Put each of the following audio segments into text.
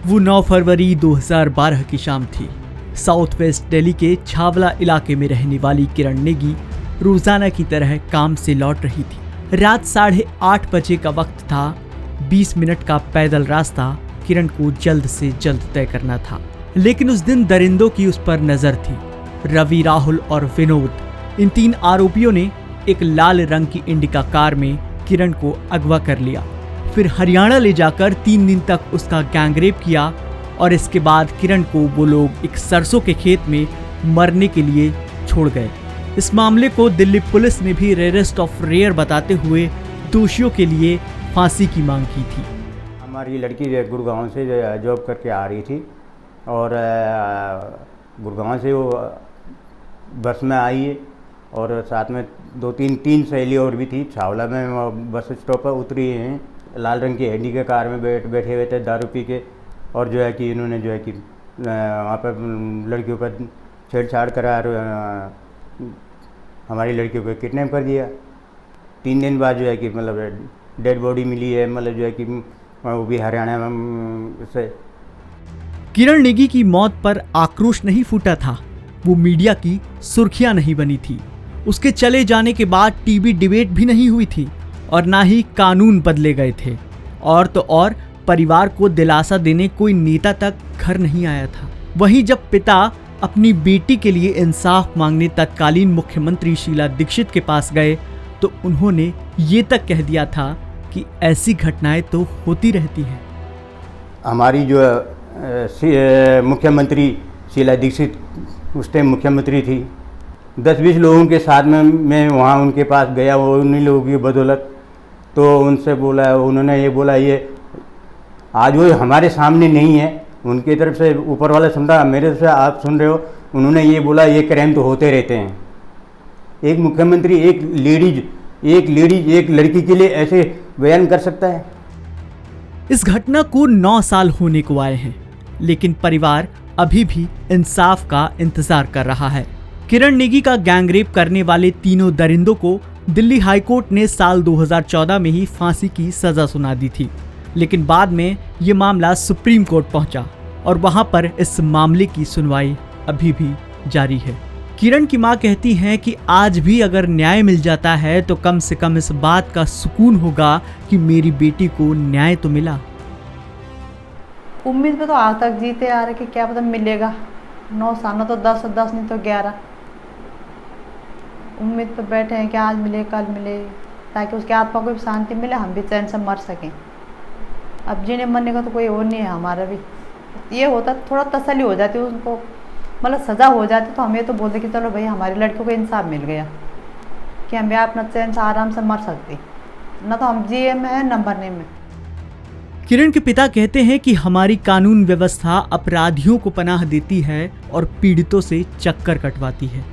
वो 9 फरवरी 2012 की शाम थी। साउथ वेस्ट दिल्ली के छावला इलाके में रहने वाली किरण नेगी रोजाना की तरह काम से लौट रही थी। रात 8:30 बजे का वक्त था। 20 मिनट का पैदल रास्ता किरण को जल्द से जल्द तय करना था, लेकिन उस दिन दरिंदों की उस पर नजर थी। रवि, राहुल और विनोद, इन 3 आरोपियों ने एक लाल रंग की इंडिका कार में किरण को अगवा कर लिया, फिर हरियाणा ले जाकर 3 दिन तक उसका गैंगरेप किया और इसके बाद किरण को वो लोग एक सरसों के खेत में मरने के लिए छोड़ गए। इस मामले को दिल्ली पुलिस ने भी रेयरेस्ट ऑफ रेयर बताते हुए दोषियों के लिए फांसी की मांग की थी। हमारी लड़की गुड़गांव से जॉब करके आ रही थी और गुड़गांव से वो बस में आई है और साथ में 2-3 सहेली और भी थी। छावला में बस स्टॉप पर उतरी हैं। लाल रंग की हैंडी के कार में बैठे हुए थे दारू पी के, और जो है कि इन्होंने जो है कि वहाँ पर लड़कियों पर छेड़छाड़ करा और हमारी लड़कियों को किडनैप कर दिया। 3 दिन बाद जो है कि मतलब डेड बॉडी मिली है, मतलब जो है कि वो भी हरियाणा में से। किरण नेगी की मौत पर आक्रोश नहीं फूटा था, वो मीडिया की सुर्खियां नहीं बनी थी। उसके चले जाने के बाद टीवी डिबेट भी नहीं हुई थी और ना ही कानून बदले गए थे। और तो और परिवार को दिलासा देने कोई नेता तक घर नहीं आया था। वहीं जब पिता अपनी बेटी के लिए इंसाफ मांगने तत्कालीन मुख्यमंत्री शीला दीक्षित के पास गए तो उन्होंने ये तक कह दिया था कि ऐसी घटनाएं तो होती रहती हैं। हमारी जो मुख्यमंत्री शीला दीक्षित उस टाइम मुख्यमंत्री थी। 10-20 लोगों के साथ में मैं वहाँ उनके पास गया, वो उन्हीं लोगों की बदौलत। तो उनसे बोला, उन्होंने ये बोला, ये आज वो हमारे सामने नहीं है, उनकी तरफ से ऊपर वाला सुन रहा, मेरे तरफ से आप सुन रहे हो। उन्होंने ये बोला ये क्राइम तो होते रहते हैं। एक मुख्यमंत्री एक लेडीज एक लड़की के लिए ऐसे बयान कर सकता है? इस घटना को 9 साल होने को आए हैं, लेकिन परिवार अभी भी इंसाफ का इंतजार कर रहा है। किरण नेगी का गैंगरेप करने वाले तीनों दरिंदों को दिल्ली हाईकोर्ट ने साल 2014 में ही फांसी की सजा सुना दी थी, लेकिन बाद में ये मामला सुप्रीम कोर्ट पहुंचा और वहां पर इस मामले की सुनवाई अभी भी जारी है। किरण की मां कहती हैं कि आज भी अगर न्याय मिल जाता है तो कम से कम इस बात का सुकून होगा कि मेरी बेटी को न्याय तो मिला। उम्मीद पे तो आज तक जीते आ रहे कि क्या पता मिलेगा। 9 साल तो 10 नहीं तो 11 उम्मीद पे बैठे हैं कि आज मिले कल मिले, ताकि उसके आत्मा को भी शांति मिले, हम भी चैन से मर सकें। अब जीने मरने का तो कोई और नहीं है हमारा भी। ये होता थोड़ा तसल्ली हो जाती है उनको, मतलब सज़ा हो जाती तो हम ये तो बोलते कि चलो भाई हमारी लड़कियों को इंसाफ मिल गया, कि हम भी अपना चैन से आराम से मर सकती, ना तो हम जिए में है न मरने में। किरण के पिता कहते हैं कि हमारी कानून व्यवस्था अपराधियों को पनाह देती है और पीड़ितों से चक्कर कटवाती है।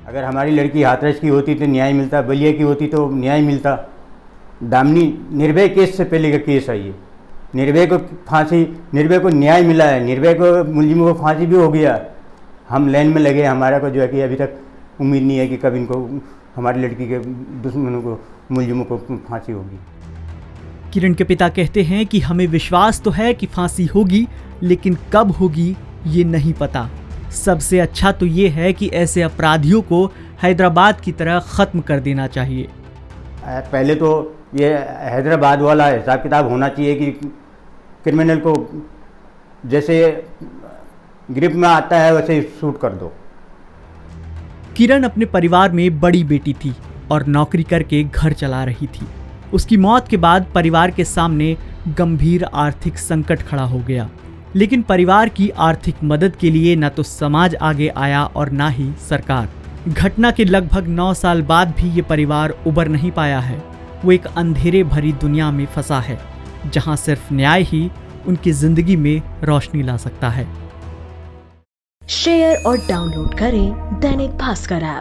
अगर हमारी लड़की हाथरस की होती तो न्याय मिलता, बलिया की होती तो न्याय मिलता। दामिनी निर्भय केस से पहले का केस है ये। निर्भय को फांसी, निर्भय को न्याय मिला है, निर्भय को मुलजिमों को फांसी भी हो गया। हम लाइन में लगे, हमारा को जो है कि अभी तक उम्मीद नहीं है कि कब इनको हमारी लड़की के दुश्मनों को मुलजिमों को फांसी होगी। किरण के पिता कहते हैं कि हमें विश्वास तो है कि फांसी होगी, लेकिन कब होगी ये नहीं पता। सबसे अच्छा तो ये है कि ऐसे अपराधियों को हैदराबाद की तरह ख़त्म कर देना चाहिए। पहले तो ये हैदराबाद वाला हिसाब किताब होना चाहिए कि क्रिमिनल को जैसे ग्रिप में आता है वैसे शूट कर दो। किरण अपने परिवार में बड़ी बेटी थी और नौकरी करके घर चला रही थी। उसकी मौत के बाद परिवार के सामने गंभीर आर्थिक संकट खड़ा हो गया, लेकिन परिवार की आर्थिक मदद के लिए न तो समाज आगे आया और ना ही सरकार। घटना के लगभग 9 साल बाद भी ये परिवार उबर नहीं पाया है। वो एक अंधेरे भरी दुनिया में फंसा है, जहां सिर्फ न्याय ही उनकी जिंदगी में रोशनी ला सकता है। शेयर और डाउनलोड करें दैनिक भास्कर ऐप।